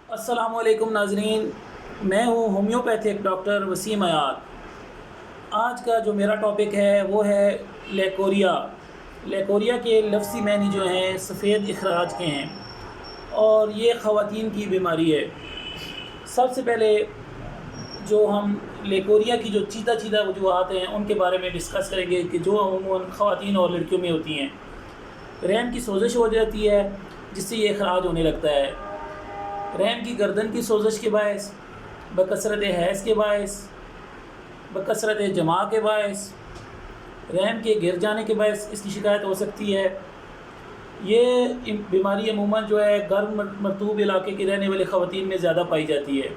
السلام علیکم ناظرین، میں ہوں ہومیوپیتھک ڈاکٹر وسیم عیاد۔ آج کا جو میرا ٹاپک ہے وہ ہے لیکوریا۔ لیکوریا کے لفظی معنی جو ہیں سفید اخراج کے ہیں اور یہ خواتین کی بیماری ہے۔ سب سے پہلے جو ہم لیکوریا کی جو چیدہ وجوہات ہیں ان کے بارے میں ڈسکس کریں گے کہ جو عموماً خواتین اور لڑکیوں میں ہوتی ہیں۔ رحم کی سوزش ہو جاتی ہے جس سے یہ اخراج ہونے لگتا ہے۔ رحم کی گردن کی سوزش کے باعث، بکثرت حیض کے باعث، بکثرت جماع کے باعث، رحم کے گر جانے کے باعث اس کی شکایت ہو سکتی ہے۔ یہ بیماری عموماً جو ہے گرم مرطوب علاقے کی رہنے والی خواتین میں زیادہ پائی جاتی ہے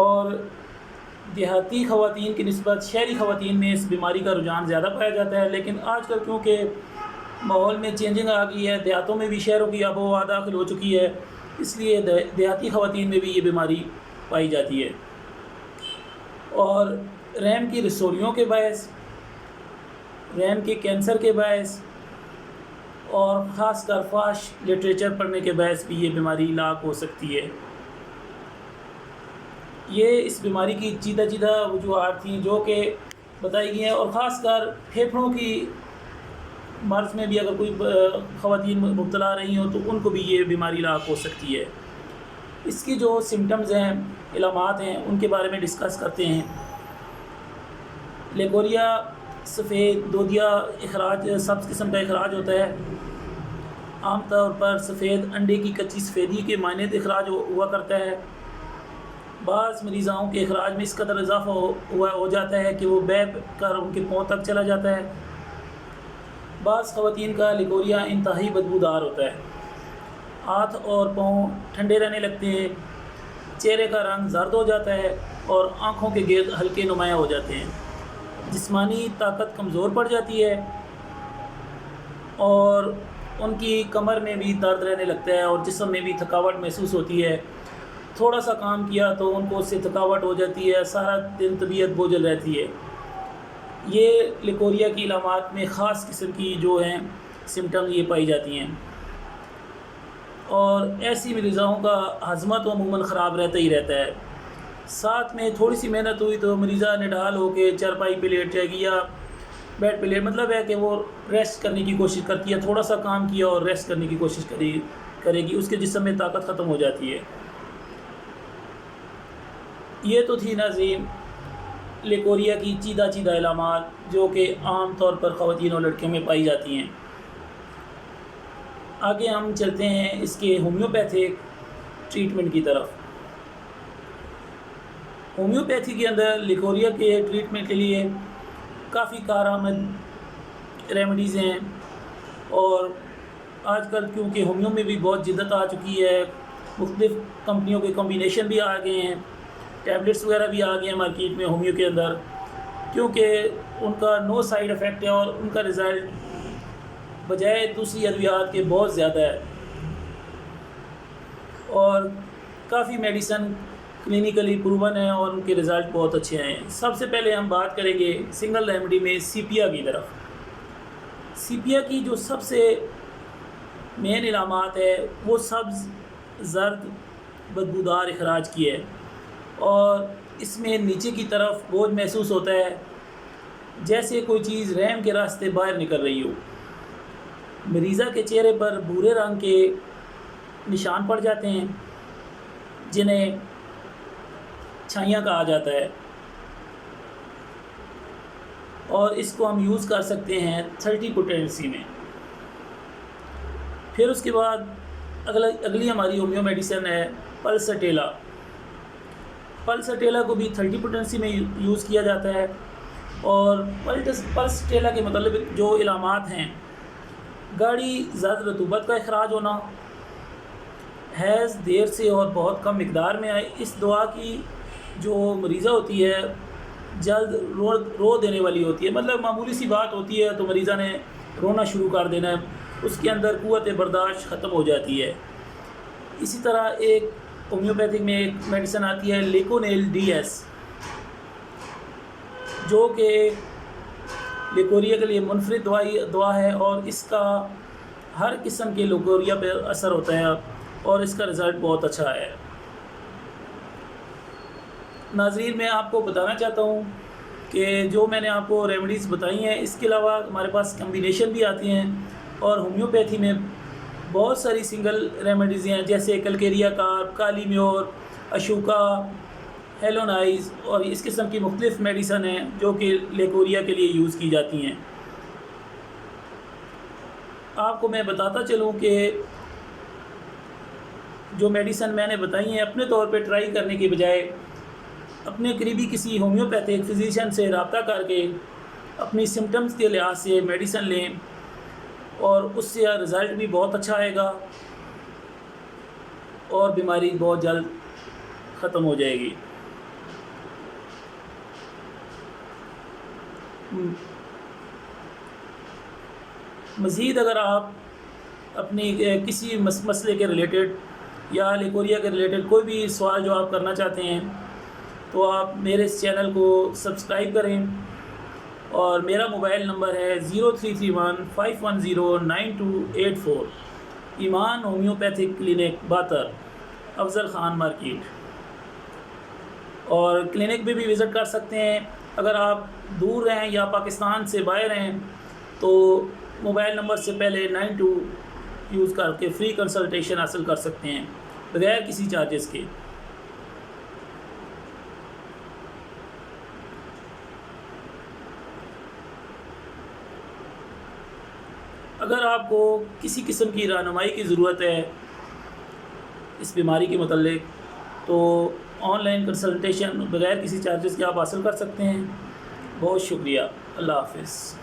اور دیہاتی خواتین کی نسبت شہری خواتین میں اس بیماری کا رجحان زیادہ پایا جاتا ہے۔ لیکن آج کل کیونکہ ماحول میں چینجنگ آ گئی ہے، دیہاتوں میں بھی شہروں کی آب و ہوا داخل ہو چکی ہے، اس لیے دیہاتی خواتین میں بھی یہ بیماری پائی جاتی ہے۔ اور رحم کی رسولیوں کے باعث، رحم کے کینسر کے باعث اور خاص کر فاش لٹریچر پڑھنے کے باعث بھی یہ بیماری لاحق ہو سکتی ہے۔ یہ اس بیماری کی چیدہ وجوہات تھیں جو کہ بتائی گئی ہیں، اور خاص کر پھیپھڑوں کی مرض میں بھی اگر کوئی خواتین مبتلا رہی ہوں تو ان کو بھی یہ بیماری لاحق ہو سکتی ہے۔ اس کی جو سمٹمز ہیں، علامات ہیں، ان کے بارے میں ڈسکس کرتے ہیں۔ لیکوریا سفید دودیا اخراج، سبز قسم کا اخراج ہوتا ہے۔ عام طور پر سفید انڈے کی کچی سفیدی کے مانند اخراج ہوا کرتا ہے۔ بعض مریضاؤں کے اخراج میں اس قدر اضافہ ہو جاتا ہے کہ وہ بہہ کر ان کے پاؤں تک چلا جاتا ہے۔ بعض خواتین کا لیکوریا انتہائی بدبودار ہوتا ہے۔ ہاتھ اور پاؤں ٹھنڈے رہنے لگتے ہیں، چہرے کا رنگ زرد ہو جاتا ہے اور آنکھوں کے گرد ہلکے نمایاں ہو جاتے ہیں۔ جسمانی طاقت کمزور پڑ جاتی ہے اور ان کی کمر میں بھی درد رہنے لگتا ہے اور جسم میں بھی تھکاوٹ محسوس ہوتی ہے۔ تھوڑا سا کام کیا تو ان کو اس سے تھکاوٹ ہو جاتی ہے، سارا دن طبیعت بوجھل رہتی ہے۔ یہ لیکوریا کی علامات میں خاص قسم کی جو ہیں سمٹم یہ پائی جاتی ہیں، اور ایسی مریضاؤں کا ہاضمہ تو عموماً خراب رہتا ہی رہتا ہے۔ ساتھ میں تھوڑی سی محنت ہوئی تو مریضہ نڈال ہو کے چارپائی پہ لیٹ جائے گی یا بیڈ پہ لیٹ، مطلب ہے کہ وہ ریسٹ کرنے کی کوشش کرتی ہے، تھوڑا سا کام کیا اور ریسٹ کرنے کی کوشش کرے گی، اس کے جسم میں طاقت ختم ہو جاتی ہے۔ یہ تو تھی ناظرین لیکوریا کی چیدہ علامات جو کہ عام طور پر خواتین اور لڑکیوں میں پائی جاتی ہیں۔ آگے ہم چلتے ہیں اس کے ہومیوپیتھک ٹریٹمنٹ کی طرف۔ ہومیوپیتھی کے اندر لیکوریا کے ٹریٹمنٹ کے لیے کافی کارآمد ریمیڈیز ہیں، اور آج کل کیونکہ ہومیو میں بھی بہت جدت آ چکی ہے، مختلف کمپنیوں کے کمبینیشن بھی آ گئے ہیں، ٹیبلٹس وغیرہ بھی آ گئے ہیں مارکیٹ میں ہومیو کے اندر، کیونکہ ان کا نو سائیڈ افیکٹ ہے اور ان کا رزلٹ بجائے دوسری ادویات کے بہت زیادہ ہے، اور کافی میڈیسن کلینیکلی پروون ہے اور ان کے رزلٹ بہت اچھے ہیں۔ سب سے پہلے ہم بات کریں گے سنگل ریمیڈی میں سیپیا کی طرف۔ سیپیا کی جو سب سے مین علامات ہے وہ سبز زرد بدبودار اخراج کی ہے، اور اس میں نیچے کی طرف بوجھ محسوس ہوتا ہے جیسے کوئی چیز رحم کے راستے باہر نکل رہی ہو۔ مریضہ کے چہرے پر بھورے رنگ کے نشان پڑ جاتے ہیں جنہیں چھائیاں کہا جاتا ہے، اور اس کو ہم یوز کر سکتے ہیں 30 پوٹینسی میں۔ پھر اس کے بعد اگلی ہماری ہومیو میڈیسن ہے پلسٹیلا۔ پلسٹیلا کو بھی 30 پوٹینسی میں یوز کیا جاتا ہے، اور پلسٹیلا کے مطلب جو علامات ہیں: گاڑھی زیادہ رطوبت کا اخراج ہونا، حیض دیر سے اور بہت کم مقدار میں آئے۔ اس دوا کی جو مریضہ ہوتی ہے جلد رو دینے والی ہوتی ہے، مطلب معمولی سی بات ہوتی ہے تو مریضہ نے رونا شروع کر دینا ہے، اس کے اندر قوت برداشت ختم ہو جاتی ہے۔ اسی طرح ایک ہومیوپیتھک میں ایک میڈیسن آتی ہے لیکونیل ڈی ایس، جو کہ لیکوریا کے لیے منفرد دوا ہے، اور اس کا ہر قسم کے لیکوریا پہ اثر ہوتا ہے اور اس کا رزلٹ بہت اچھا ہے۔ ناظرین میں آپ کو بتانا چاہتا ہوں کہ جو میں نے آپ کو ریمیڈیز بتائی ہیں اس کے علاوہ ہمارے پاس کمبینیشن بھی آتی ہیں، اور ہومیوپیتھی میں بہت ساری سنگل ریمیڈیز ہیں، جیسے کلکیریا کارپ، کالی میور، اشوکا، ہیلونائز، اور اس قسم کی مختلف میڈیسن ہیں جو کہ لیکوریا کے لیے یوز کی جاتی ہیں۔ آپ کو میں بتاتا چلوں کہ جو میڈیسن میں نے بتائی ہیں اپنے طور پہ ٹرائی کرنے کی بجائے اپنے قریبی کسی ہومیوپیتھک فزیشین سے رابطہ کر کے اپنی سمٹمز کے لحاظ سے میڈیسن لیں، اور اس سے رزلٹ بھی بہت اچھا آئے گا اور بیماری بہت جلد ختم ہو جائے گی۔ مزید اگر آپ اپنی کسی مسئلے کے ریلیٹڈ یا لیکوریا کے ریلیٹڈ کوئی بھی سوال جو آپ کرنا چاہتے ہیں تو آپ میرے اس چینل کو سبسکرائب کریں، اور میرا موبائل نمبر ہے 033151098284، ایمان ہومیوپیتھک کلینک باتر، افضل خان مارکیٹ، اور کلینک بھی وزٹ کر سکتے ہیں۔ اگر آپ دور رہیں یا پاکستان سے باہر ہیں تو موبائل نمبر سے پہلے 92 یوز کر کے فری کنسلٹیشن حاصل کر سکتے ہیں بغیر کسی چارجز کے۔ اگر آپ کو کسی قسم کی رہنمائی کی ضرورت ہے اس بیماری کے متعلق تو آن لائن کنسلٹیشن بغیر کسی چارجز کے آپ حاصل کر سکتے ہیں۔ بہت شکریہ، اللہ حافظ۔